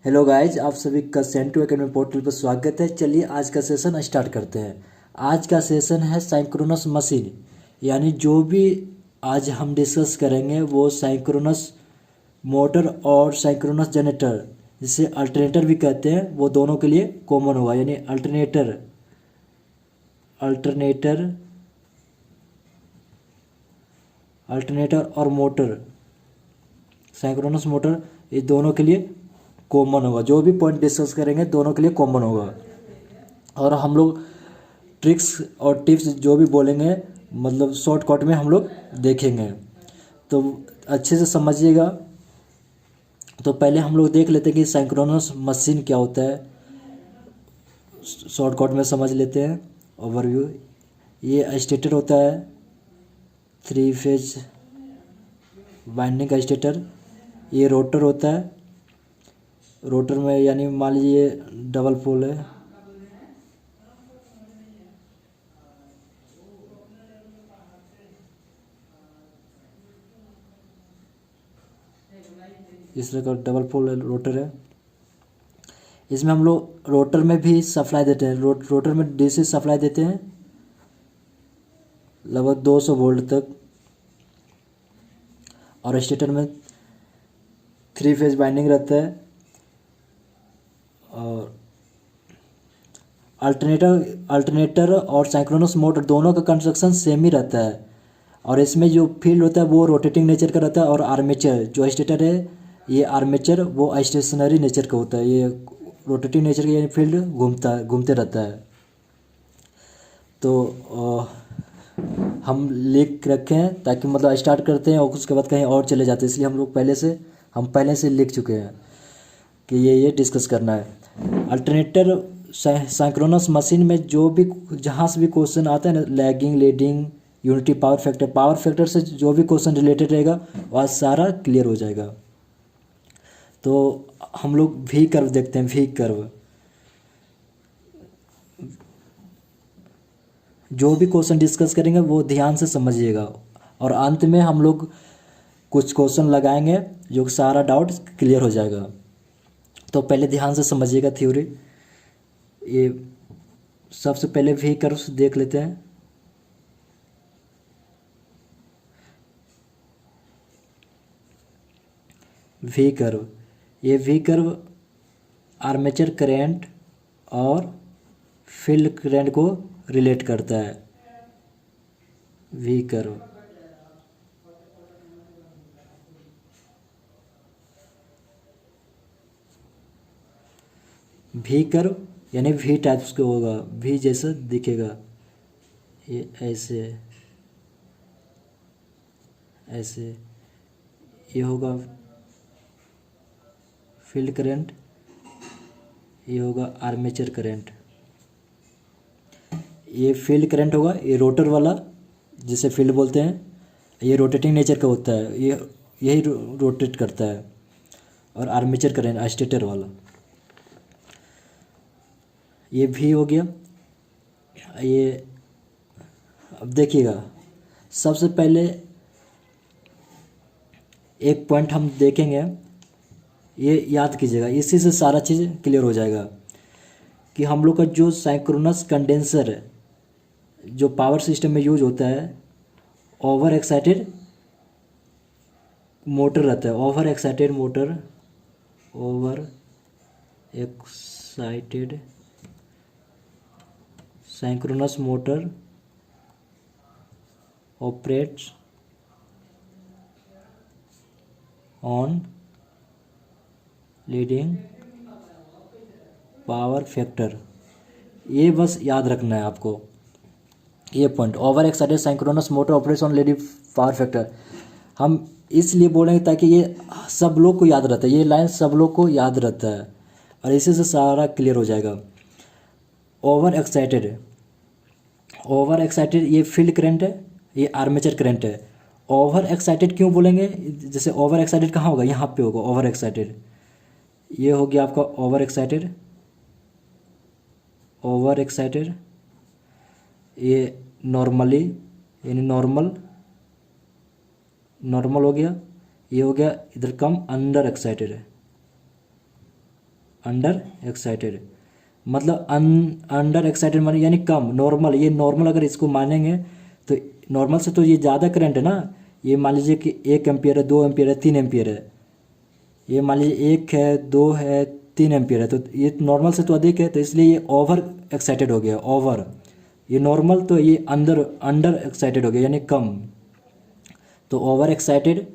Hello guys, आप सभी का सेंटू एकेडमी पोर्टल पर स्वागत है। चलिए आज का सेशन स्टार्ट करते हैं। आज का सेशन है साइंक्रोनस मशीन, यानी जो भी आज हम डिस्कस करेंगे वो साइंक्रोनस मोटर और साइंक्रोनस जनरेटर, जिसे अल्टरनेटर भी कहते हैं, वो दोनों के लिए कॉमन होगा। यानी अल्टरनेटर अल्टरनेटर अल्टरनेटर और मोटर, साइंक्रोनस मोटर, ये दोनों के लिए कॉमन होगा। जो भी पॉइंट डिस्कस करेंगे दोनों के लिए कॉमन होगा। और हम लोग ट्रिक्स और टिप्स जो भी बोलेंगे, मतलब शॉर्टकट में हम लोग देखेंगे, तो अच्छे से समझिएगा। तो पहले हम लोग देख लेते हैं कि सिंक्रोनस मशीन क्या होता है। शॉर्टकट में समझ लेते हैं ओवरव्यू। ये स्टेटर होता है, 3 फेज वाइंडिंग का स्टेटर। ये रोटर होता है, रोटर में यानी मान लीजिए डबल पोल है। इस तरह का डबल पोल रोटर है। इसमें हम लोग रोटर में भी सप्लाई देते हैं। रोटर में डीसी सप्लाई देते हैं लगभग 200 वोल्ट तक। और स्टेटर में 3 फेज बाइंडिंग रहता है। और अल्टरनेटर और साइक्रोनस मोटर दोनों का कंस्ट्रक्शन सेम ही रहता है। और इसमें जो फील्ड होता है वो रोटेटिंग नेचर का रहता है। और आर्मेचर जो स्टेटर है, ये आर्मेचर वो स्टेशनरी नेचर का होता है। ये रोटेटिंग नेचर का, यानी फील्ड घूमते रहता है। तो हम लिख रखे हैं ताकि मतलब स्टार्ट करते हैं और उसके बाद कहीं और चले जाते हैं, इसलिए हम पहले से लिख चुके हैं कि ये डिस्कस करना है। अल्टरनेटर सिंक्रोनस मशीन में जो भी जहाँ से भी क्वेश्चन आता है ना, lagging, leading, unity, power factor से जो भी क्वेश्चन रिलेटेड रहेगा वह सारा क्लियर हो जाएगा। तो हम लोग वी कर्व देखते हैं। वी कर्व, जो भी क्वेश्चन डिस्कस करेंगे वो ध्यान से समझिएगा। और अंत में हम लोग कुछ क्वेश्चन लगाएंगे जो सारा डाउट क्लियर हो जाएगा। तो पहले ध्यान से समझिएगा थ्योरी। ये सबसे पहले वी कर्व देख लेते हैं। वी कर्व, ये वी कर्व आर्मेचर करंट और फील्ड करंट को रिलेट करता है। वी कर्व, वी कर्व यानी वी टाइप्स का होगा, वी जैसा दिखेगा। ये ऐसे ऐसे ये होगा फील्ड करंट, ये होगा आर्मेचर करंट। ये फील्ड करंट होगा, ये रोटर वाला जिसे फील्ड बोलते हैं, ये रोटेटिंग नेचर का होता है, ये यही रोटेट करता है। और आर्मेचर करंट स्टेटर वाला, ये भी हो गया। ये अब देखिएगा, सबसे पहले एक पॉइंट हम देखेंगे, ये याद कीजिएगा, इसी से सारा चीज़ क्लियर हो जाएगा कि हम लोग का जो साइक्रोनस कंडेंसर है, जो पावर सिस्टम में यूज होता है, ओवर एक्साइटेड मोटर रहता है। Over excited synchronous motor operates on leading power factor. ये बस याद रखना है आपको, ये point. Over excited synchronous motor operates on leading power factor हम इसलिए बोलेंगे ताकि ये सब लोग को याद रहता है, ये लाइन सब लोग को याद रहता है और इसी से सारा क्लियर हो जाएगा। ओवर एक्साइटेड ये फील्ड करंट है, ये आर्मेचर करंट है। ओवर एक्साइटेड क्यों बोलेंगे? जैसे ओवर एक्साइटेड कहाँ होगा, यहाँ पे होगा ओवर एक्साइटेड। ये हो गया आपका ओवर एक्साइटेड। ये नॉर्मली यानी नॉर्मल हो गया। ये हो गया इधर कम अंडर एक्साइटेड है। अंडर एक्साइटेड मतलब अंडर एक्साइटेड माने यानी कम, नॉर्मल, ये नॉर्मल अगर इसको मानेंगे तो नॉर्मल से तो ये ज़्यादा करंट है ना। ये मान लीजिए कि 1 एम्पियर है, 2 एम्पियर है, 3 एम्पियर है, ये मान लीजिए 1 है, 2 है, 3 एम्पियर है, तो ये नॉर्मल से तो अधिक है, तो इसलिए ये ओवर एक्साइटेड हो गया, ओवर। ये नॉर्मल तो ये अंडर एक्साइटेड हो गया यानी कम, तो ओवर एक्साइटेड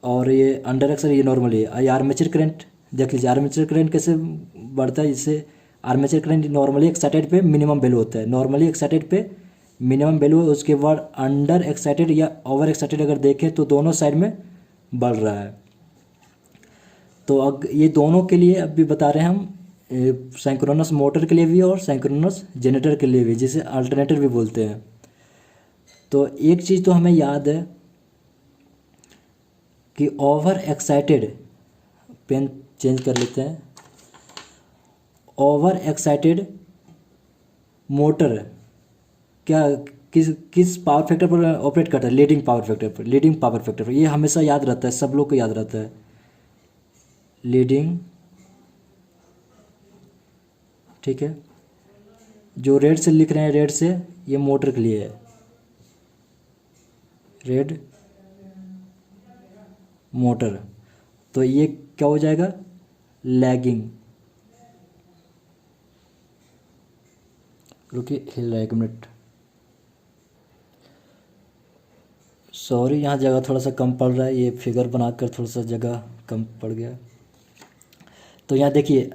और ये अंडर एक्साइटेड, ये नॉर्मल है। ये आर्मेचर करंट देख लीजिए, आर्मेचर करंट कैसे बढ़ता है, इससे आर्मेचर करंट नॉर्मली एक्साइटेड पे मिनिमम वैल्यू होता है, नॉर्मली एक्साइटेड पे मिनिमम वैल्यू है, उसके बाद अंडर एक्साइटेड या ओवर एक्साइटेड अगर देखें तो दोनों साइड में बढ़ रहा है। तो अब ये दोनों के लिए अभी बता रहे हैं हम, सिंक्रोनस मोटर के लिए भी और सिंक्रोनस जनरेटर के लिए भी, जिसे अल्टरनेटर भी बोलते हैं। तो एक चीज़ तो हमें याद है कि ओवर एक्साइटेड, पेन चेंज कर लेते हैं, ओवर एक्साइटेड मोटर क्या किस पावर फैक्टर पर ऑपरेट करता है, लीडिंग पावर फैक्टर पर, लीडिंग पावर फैक्टर पर। ये हमेशा याद रहता है, सब लोग को याद रहता है, लीडिंग, ठीक है। जो रेड से लिख रहे हैं, रेड से ये मोटर के लिए है, रेड मोटर, तो ये क्या हो जाएगा, लैगिंग। रुकिए, हिल रहा है 1 मिनट, सॉरी, यहाँ जगह थोड़ा सा कम पड़ रहा है, ये फिगर बनाकर थोड़ा सा जगह कम पड़ गया। तो यहाँ देखिए,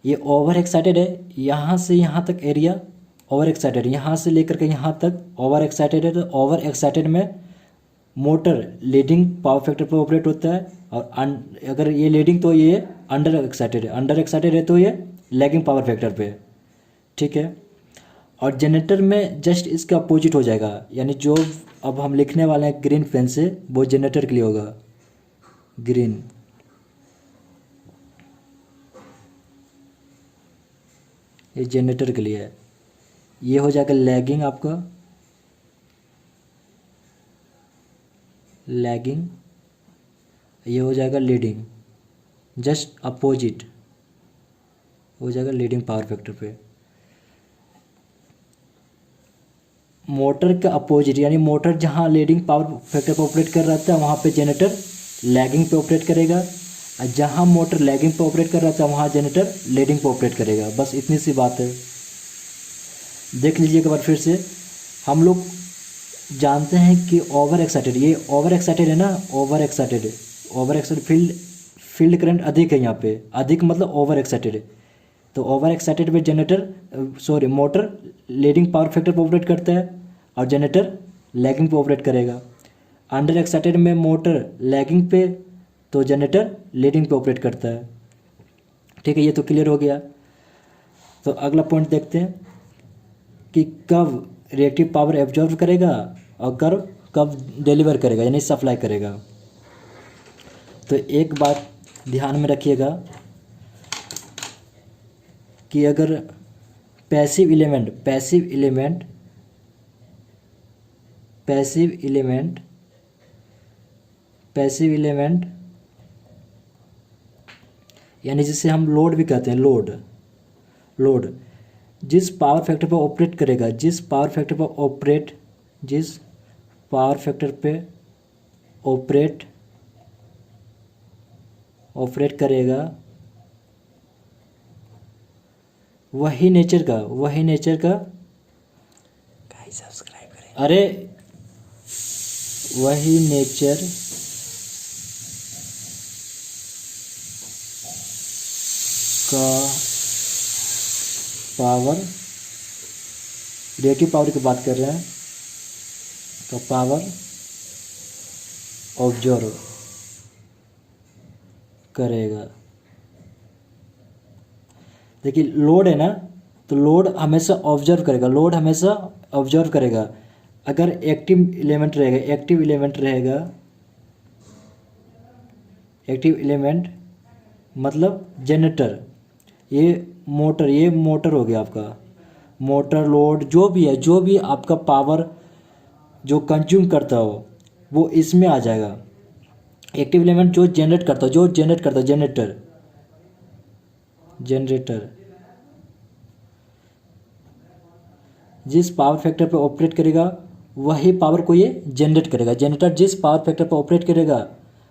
ये ओवर एक्साइटेड है, यहाँ से यहाँ तक एरिया ओवर एक्साइटेड, यहाँ से लेकर के यहाँ तक ओवर एक्साइटेड है। तो ओवर एक्साइटेड में मोटर लीडिंग पावर फैक्टर पर ऑपरेट होता है, और अगर ये लीडिंग तो ये अंडर एक्साइटेड है, अंडर एक्साइटेड है तो ये लैगिंग पावर फैक्टर पे, ठीक है। और जनरेटर में जस्ट इसका अपोजिट हो जाएगा, यानी जो अब हम लिखने वाले हैं ग्रीन पेन से, वो जनरेटर के लिए होगा, ग्रीन। ये जनरेटर के लिए है, ये हो जाएगा लैगिंग आपका, लैगिंग, ये हो जाएगा लीडिंग, जस्ट अपोजिट हो जाएगा लीडिंग पावर फैक्टर पे। मोटर का अपोजिट, यानी मोटर जहाँ लीडिंग पावर फैक्टर पर ऑपरेट कर रहा था वहाँ पे जनरेटर लैगिंग पे ऑपरेट करेगा, और जहाँ मोटर लैगिंग पे ऑपरेट कर रहा था वहाँ जनरेटर लीडिंग पे ऑपरेट करेगा। बस इतनी सी बात है। देख लीजिए एक बार फिर से, हम लोग जानते हैं कि ओवर एक्साइटेड, ये ओवर एक्साइटेड है ना, over excited, over excited field current अधिक है यहाँ पे, अधिक मतलब ओवर एक्साइटेड है। तो ओवर एक्साइटेड में generator motor leading power factor पर ऑपरेट करता है और जनरेटर लैगिंग पे ऑपरेट करेगा। अंडर एक्साइटेड में मोटर लैगिंग पे तो जनरेटर लीडिंग पे ऑपरेट करता है, ठीक है। ये तो क्लियर हो गया। तो अगला पॉइंट देखते हैं कि कब रिएक्टिव पावर एब्जॉर्व करेगा और कब डिलीवर करेगा, यानी सप्लाई करेगा। तो एक बात ध्यान में रखिएगा कि अगर पैसिव एलिमेंट यानी जिसे हम लोड भी कहते हैं, लोड जिस पावर फैक्टर पर ऑपरेट करेगा, जिस पावर फैक्टर पे ऑपरेट करेगा, वही नेचर का सब्सक्राइब करें, अरे वही नेचर का पावर, रिएक्टिव पावर की बात कर रहे हैं, तो पावर ऑब्जर्व करेगा। देखिए लोड है ना, तो लोड हमेशा ऑब्जर्व करेगा, अगर एक्टिव मतलब जनरेटर, ये मोटर हो गया आपका, मोटर लोड जो भी आपका पावर जो कंज्यूम करता हो वो इसमें आ जाएगा। एक्टिव एलिमेंट जो जनरेट करता है जनरेटर, जनरेटर जिस पावर फैक्टर पर ऑपरेट करेगा वही पावर को ये जनरेट करेगा। जनरेटर जिस पावर फैक्टर पर ऑपरेट करेगा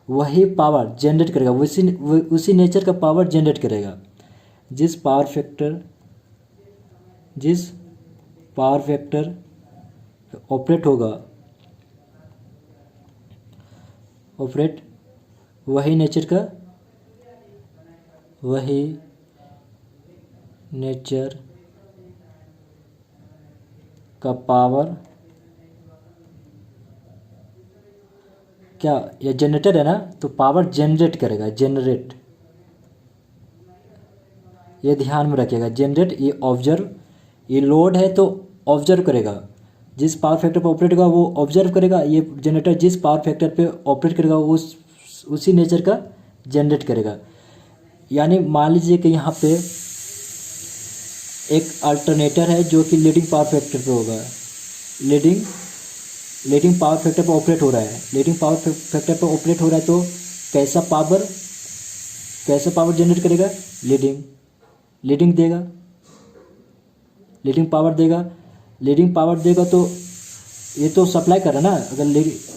वही पावर जनरेट करेगा, उसी नेचर का पावर जनरेट करेगा। जिस पावर फैक्टर ऑपरेट होगा वही नेचर का पावर क्या, ये जनरेटर है ना, तो पावर जनरेट करेगा। जनरेट, ये ध्यान में रखिएगा। जनरेट, ये ऑब्जर्व, ये लोड है तो ऑब्जर्व करेगा। जिस पावर फैक्टर पर ऑपरेट होगा वो ऑब्जर्व करेगा। ये जनरेटर जिस पावर फैक्टर पे ऑपरेट करेगा वो उसी नेचर का जनरेट करेगा। यानी मान लीजिए कि यहाँ पे एक अल्टरनेटर है जो कि लीडिंग पावर फैक्टर पे होगा। लीडिंग पावर फैक्टर पर ऑपरेट हो रहा है। लीडिंग पावर फैक्टर पर ऑपरेट हो रहा है तो कैसा पावर जनरेट करेगा? लीडिंग देगा, लीडिंग पावर देगा तो ये तो सप्लाई कर रहा है ना। अगर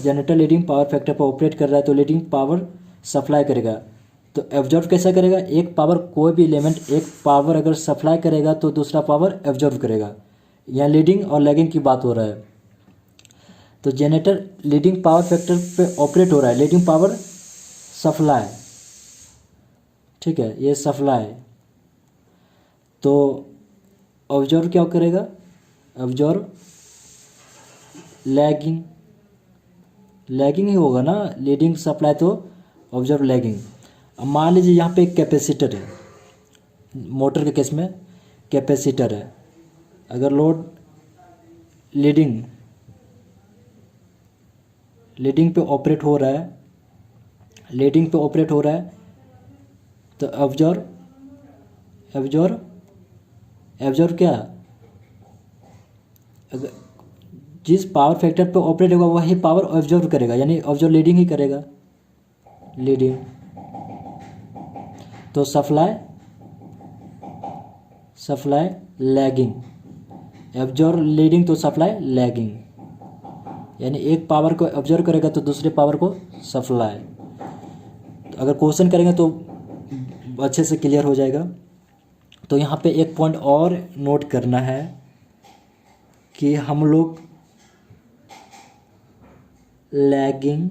जनरेटर लीडिंग पावर फैक्टर पर ऑपरेट कर रहा है तो लीडिंग पावर सप्लाई करेगा। तो एब्जॉर्व कैसा करेगा? एक पावर, कोई भी एलिमेंट एक पावर अगर सप्लाई करेगा तो दूसरा पावर एब्जॉर्व करेगा। यहाँ लीडिंग और लैगिंग की बात हो रहा है। तो जनरेटर लीडिंग पावर फैक्टर पे ऑपरेट हो रहा है, लीडिंग पावर सप्लाई, ठीक है, ये सप्लाई। तो ऑब्जर्व क्या करेगा? ऑब्जर्व लैगिंग ही होगा ना। लीडिंग सप्लाई तो ऑब्जर्व लैगिंग। अब मान लीजिए यहाँ पे एक कैपेसिटर है, मोटर के केस में कैपेसिटर है। अगर लोड लीडिंग पे ऑपरेट हो रहा है, तो ऑब्जर्व क्या? अगर जिस पावर फैक्टर पे ऑपरेट होगा वही पावर ऑब्जर्व करेगा, यानी ऑब्जर्व लीडिंग ही करेगा। लीडिंग तो सप्लाई लैगिंग, ऑब्जर्व लीडिंग तो सप्लाई लैगिंग। यानी एक पावर को ऑब्जर्व करेगा तो दूसरे पावर को सप्लाई। तो अगर क्वेश्चन करेंगे तो अच्छे से क्लियर हो जाएगा। तो यहाँ पे एक पॉइंट और नोट करना है कि हम लोग लैगिंग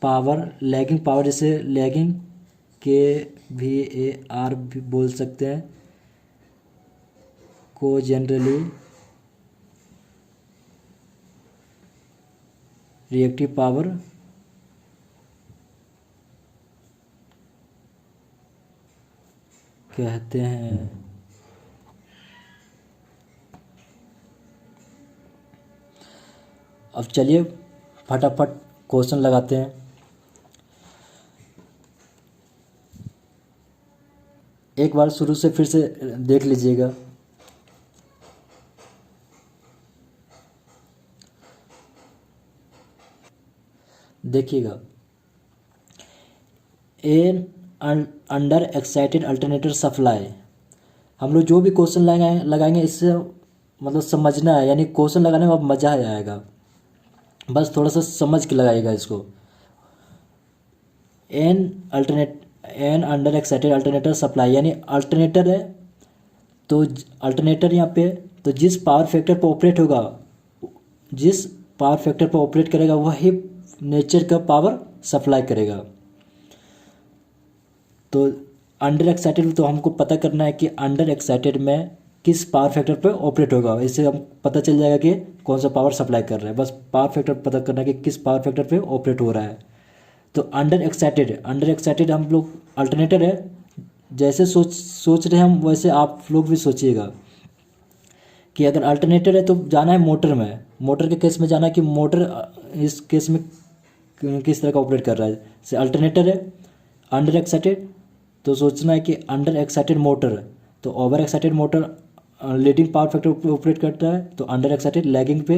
पावर जैसे लैगिंग KVAR भी बोल सकते हैं, को जनरली रिएक्टिव पावर कहते हैं। अब चलिए फटाफट क्वेश्चन लगाते हैं। एक बार शुरू से फिर से देख लीजिएगा। देखिएगा, an under excited alternator supply. हम लोग जो भी क्वेश्चन लगाएंगे इससे मतलब समझना है, यानी क्वेश्चन लगाने में अब मज़ा आएगा। बस थोड़ा सा समझ के लगाइएगा इसको। An under excited alternator supply, यानी अल्टरनेटर है तो अल्टरनेटर यहाँ पे, तो जिस पावर फैक्टर पर ऑपरेट करेगा वही नेचर का पावर सप्लाई करेगा। तो अंडर एक्साइटेड, तो हमको पता करना है कि अंडर एक्साइटेड में किस पावर फैक्टर पर ऑपरेट होगा। इससे हम पता चल जाएगा कि कौन सा पावर सप्लाई कर रहा है। बस पावर फैक्टर पता करना है कि किस पावर फैक्टर पे ऑपरेट हो रहा है। तो अंडर एक्साइटेड हम लोग अल्टरनेटर है। जैसे सोच रहे हैं हम, वैसे आप लोग भी सोचिएगा कि अगर अल्टरनेटर है तो जाना है मोटर में। मोटर के केस में जाना है कि मोटर इस केस में किस तरह का ऑपरेट कर रहा है। जैसे अल्टरनेटर है अंडर एक्साइटेड, तो सोचना है कि अंडर एक्साइटेड मोटर, तो over excited motor leading power factor पे ऑपरेट करता है, तो अंडर एक्साइटेड लैगिंग पे,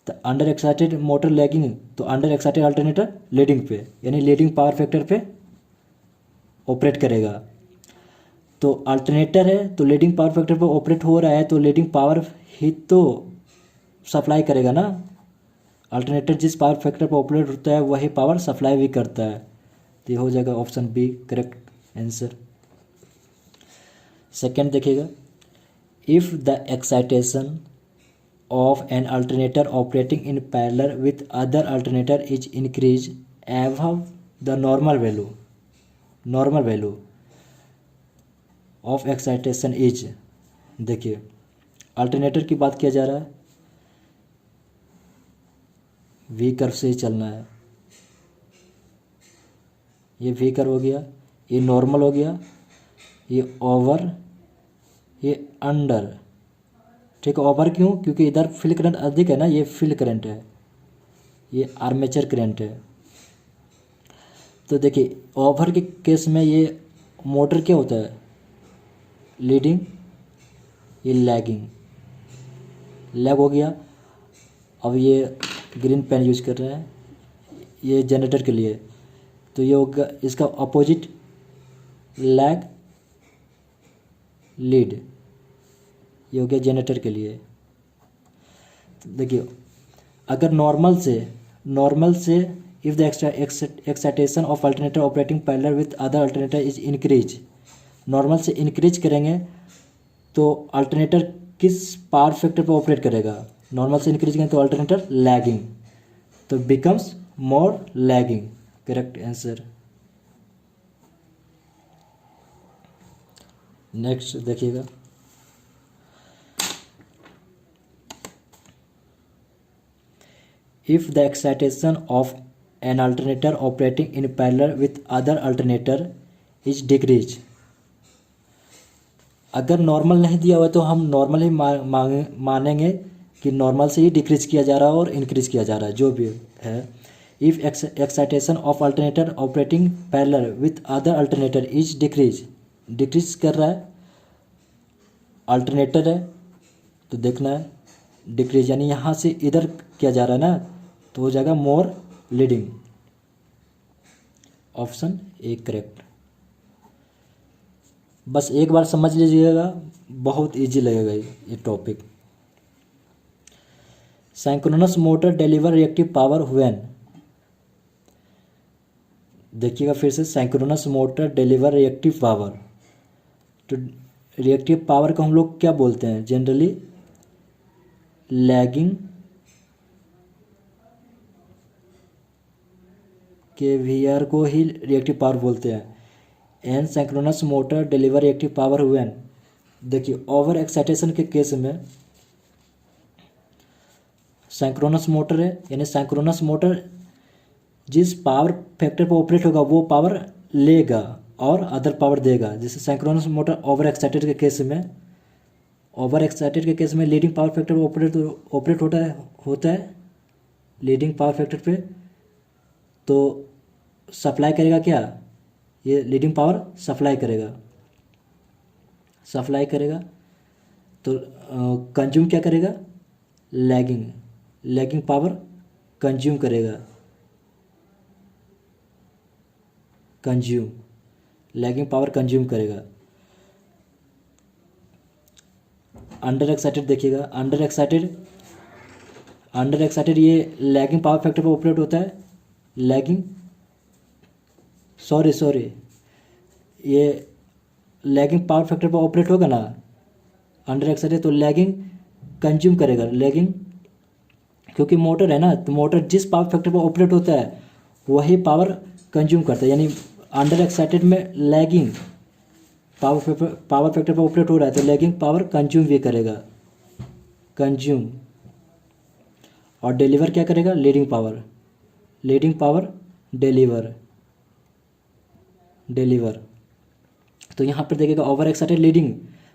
तो अंडर एक्साइटेड मोटर लैगिंग, तो अंडर एक्साइटेड अल्टरनेटर लीडिंग पे, यानी लीडिंग पावर फैक्टर पे ऑपरेट करेगा। तो अल्टरनेटर है तो लीडिंग पावर फैक्टर पर ऑपरेट हो रहा है तो लीडिंग पावर ही तो सप्लाई करेगा ना। अल्टरनेटर जिस पावर फैक्टर पर ऑपरेट होता है वही पावर सप्लाई भी करता है। तो ये हो जाएगा option B correct answer. Second देखिएगा, if the excitation of an alternator operating in parallel with other alternator is increased above the normal value of excitation is। देखिए अल्टरनेटर की बात किया जा रहा है, वी कर्व से ही चलना है। ये वी कर्व हो गया, ये नॉर्मल हो गया, ये ओवर, ये अंडर। ठीक है, ओवर क्यों? क्योंकि इधर फील्ड करंट अधिक है ना, ये फील्ड करंट है, ये आर्मेचर करंट है। तो देखिए ओवर के केस में ये मोटर क्या होता है, लीडिंग, ये लैगिंग, लैग हो गया। अब ये ग्रीन पेन यूज कर रहे हैं, ये जनरेटर के लिए, तो ये होगा इसका अपोजिट, लैग लीड, ये हो गया जनरेटर के लिए। तो देखिए अगर नॉर्मल से if the excitation of alternator operating parallel with other alternator is increase, normal से इंक्रीज करेंगे तो अल्टरनेटर किस पावर फैक्टर पर ऑपरेट करेगा? नॉर्मल से इंक्रीज करेंगे तो अल्टरनेटर लैगिंग, तो becomes more lagging, correct answer. Next देखिएगा, if the excitation of an alternator operating in parallel with other alternator is decreased। अगर नॉर्मल नहीं दिया हुआ तो हम नॉर्मल ही मानेंगे कि नॉर्मल से ही डिक्रीज किया जा रहा है और इंक्रीज किया जा रहा है, जो भी है। If excitation of alternator operating parallel with other alternator is decrease कर रहा है, अल्टरनेटर है तो देखना है डिक्रीज, यानी यहाँ से इधर किया जा रहा है ना, तो हो जाएगा मोर लीडिंग, ऑप्शन ए करेक्ट। बस एक बार समझ लीजिएगा, बहुत इजी लगेगा ये topic. Synchronous motor deliver reactive power when, देखिएगा फिर से, synchronous motor deliver reactive power. तो रिएक्टिव पावर को हम लोग क्या बोलते हैं जनरली? लैगिंग केवीआर को ही रिएक्टिव पावर बोलते हैं। An synchronous motor deliver reactive power when, देखिए ओवर एक्साइटेशन के केस में सिंक्रोनस मोटर है, यानी सिंक्रोनस मोटर जिस पावर फैक्टर पर ऑपरेट होगा वो पावर लेगा और अदर पावर देगा। जैसे सिंक्रोनस मोटर ओवर एक्साइटेड के केस में लीडिंग पावर फैक्टर पर ऑपरेट होता है लीडिंग पावर फैक्टर पे, तो सप्लाई करेगा क्या? ये लीडिंग पावर सप्लाई करेगा तो कंज्यूम क्या करेगा? लैगिंग पावर कंज्यूम करेगा, लैगिंग पावर कंज्यूम करेगा। अंडर एक्साइटेड देखिएगा, अंडर एक्साइटेड ये लैगिंग पावर फैक्टर पर ऑपरेट होता है, सॉरी ये लैगिंग पावर फैक्टर पर ऑपरेट होगा ना अंडर एक्साइटेड, तो लैगिंग कंज्यूम करेगा, क्योंकि मोटर है ना, तो मोटर जिस पावर फैक्टर पर ऑपरेट होता है वही पावर कंज्यूम करता है। यानी अंडर एक्साइटेड में लैगिंग पावर फैक्टर पर ऑपरेट हो रहा है तो लैगिंग पावर कंज्यूम भी करेगा, और डिलीवर क्या करेगा? Leading power deliver. तो यहाँ पर देखिएगा ओवर एक्साइटेड लीडिंग,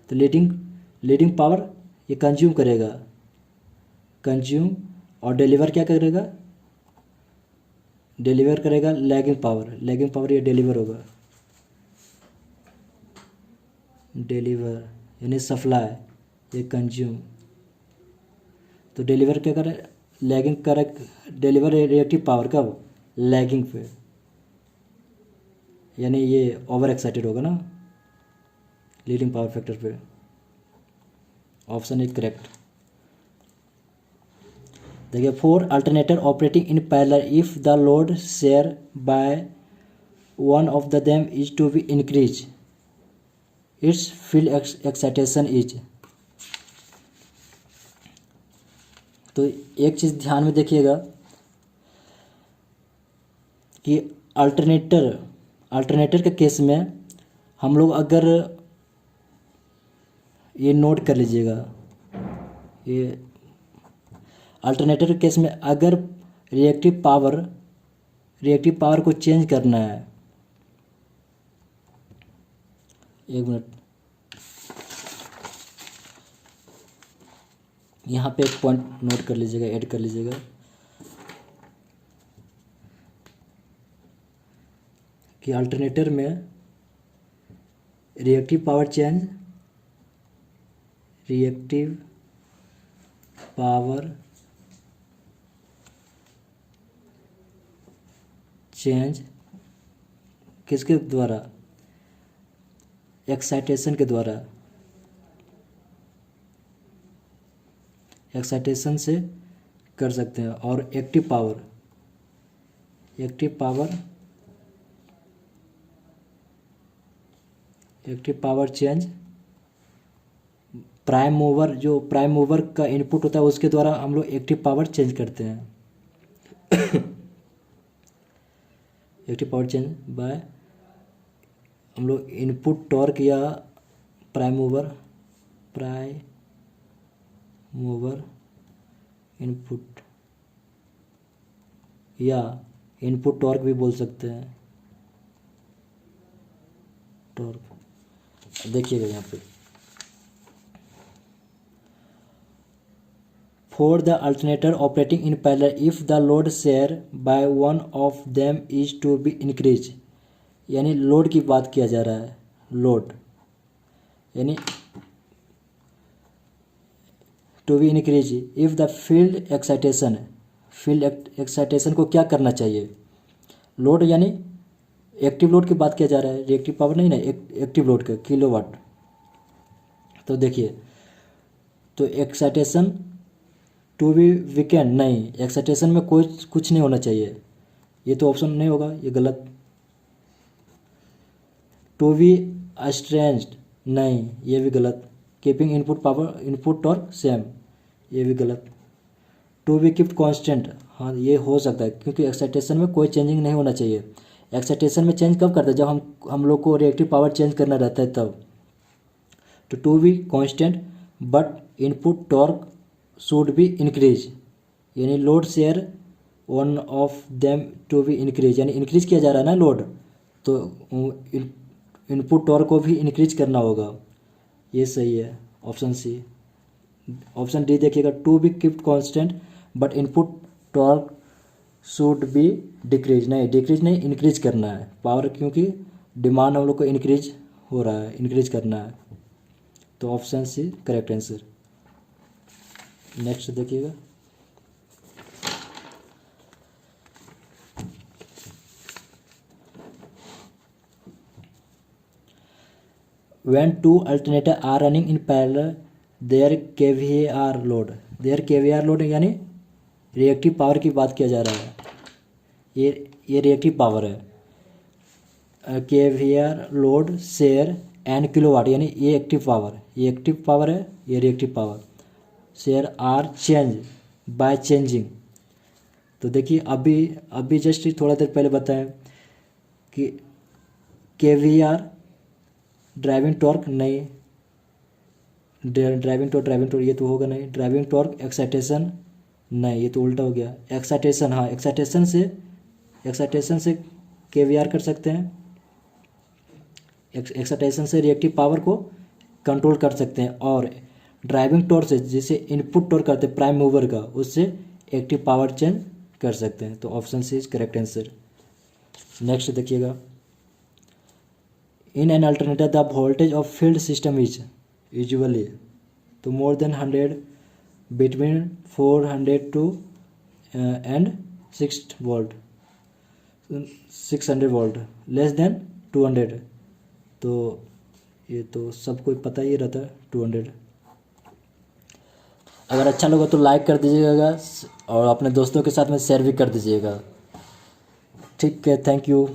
तो लीडिंग पावर ये कंज्यूम करेगा, और डिलीवर क्या करेगा? डिलीवर करेगा लैगिंग पावर ये डिलीवर होगा, यानी सप्लाई, ये कंज्यूम। तो डिलीवर क्या करे? लैगिंग करे, डिलीवर रिएक्टिव पावर कब? लैगिंग पे, यानी ये ओवर एक्साइटेड होगा ना लीडिंग पावर फैक्टर पे। Option is correct. देखिए 4 alternator operating in parallel if the load share by one of the them is to be increase its field excitation is. तो एक चीज़ ध्यान में देखिएगा कि अल्टरनेटर के केस में हम लोग अगर ये नोट कर लीजिएगा, ये अल्टरनेटर के केस में अगर रिएक्टिव पावर को चेंज करना है, एक मिनट, यहाँ पे एक पॉइंट नोट कर लीजिएगा, ऐड कर लीजिएगा कि अल्टरनेटर में रिएक्टिव पावर चेंज किसके द्वारा? एक्साइटेशन के द्वारा, एक्साइटेशन से कर सकते हैं। और active power change prime mover का इनपुट होता है उसके द्वारा हम लोग एक्टिव पावर चेंज करते हैं। एक्टिव पावर चेंज बाय हम लोग इनपुट टॉर्क या प्राइम मूवर इनपुट या इनपुट टॉर्क भी बोल सकते हैं, टॉर्क। देखिएगा यहाँ पे for the alternator operating in parallel if the load share by one of them is to be increase, यानी लोड की बात किया जा रहा है। लोड यानी to be increase if the field excitation को क्या करना चाहिए? लोड यानी एक्टिव लोड की बात किया जा रहा है, रिएक्टिव पावर नहीं ना, एक्टिव लोड का किलोवाट। तो देखिए, तो एक्साइटेशन टू बी वीकेंड नहीं, एक्साइटेशन में कुछ नहीं होना चाहिए, ये तो ऑप्शन नहीं होगा, ये गलत। टू बी स्ट्रेंज्ड नहीं, ये भी गलत। कीपिंग इनपुट टॉर्क सेम, ये भी गलत। टू बी कीप्ड कांस्टेंट, हाँ ये हो सकता है क्योंकि एक्साइटेशन में कोई चेंजिंग नहीं होना चाहिए। एक्साइटेशन में चेंज कब करता है? जब हम लोग को रिएक्टिव पावर चेंज करना रहता है तब। तो to be constant but input torque should be increase, यानी load share one of them to be increase, यानी इंक्रीज किया जा रहा है ना लोड, तो इनपुट टॉर्क को भी इंक्रीज करना होगा। ये सही है, ऑप्शन सी। ऑप्शन डी देखिएगा, to be keeped constant but input torque should be decrease नहीं, इंक्रीज करना है पावर, क्योंकि डिमांड हम लोग को इंक्रीज हो रहा है, इंक्रीज करना है। तो option C correct answer. Next देखिएगा, when two alternators are running in parallel their kVAR load यानी रिएक्टिव पावर की बात किया जा रहा है, ये रिएक्टिव पावर है। kVAR load share an kilowatt, यानी ये एक्टिव पावर है, ये reactive power. Share are change by changing. तो देखिए अभी जस्ट थोड़ा देर पहले बताएं कि kVAR ड्राइविंग टॉर्क नहीं, ड्राइविंग टॉर्क ये तो होगा नहीं। ड्राइविंग टॉर्क एक्साइटेशन नहीं, ये तो उल्टा हो गया। एक्साइटेशन, हाँ एक्साइटेशन से केवीआर कर सकते हैं, एक्साइटेशन से रिएक्टिव पावर को कंट्रोल कर सकते हैं। और ड्राइविंग टॉर्क से जिसे इनपुट टॉर्क करते हैं प्राइम मूवर का, उससे एक्टिव पावर चेंज कर सकते हैं। तो option C is correct answer. Next देखिएगा, in an alternator the voltage of field system is usually, तो more than 100, between 400 to and 600 volt, less than 200, तो ये तो सबको पता ही रहता है 200। अगर अच्छा लगा तो लाइक कर दीजिएगा और अपने दोस्तों के साथ में शेयर भी कर दीजिएगा। ठीक है, थैंक यू।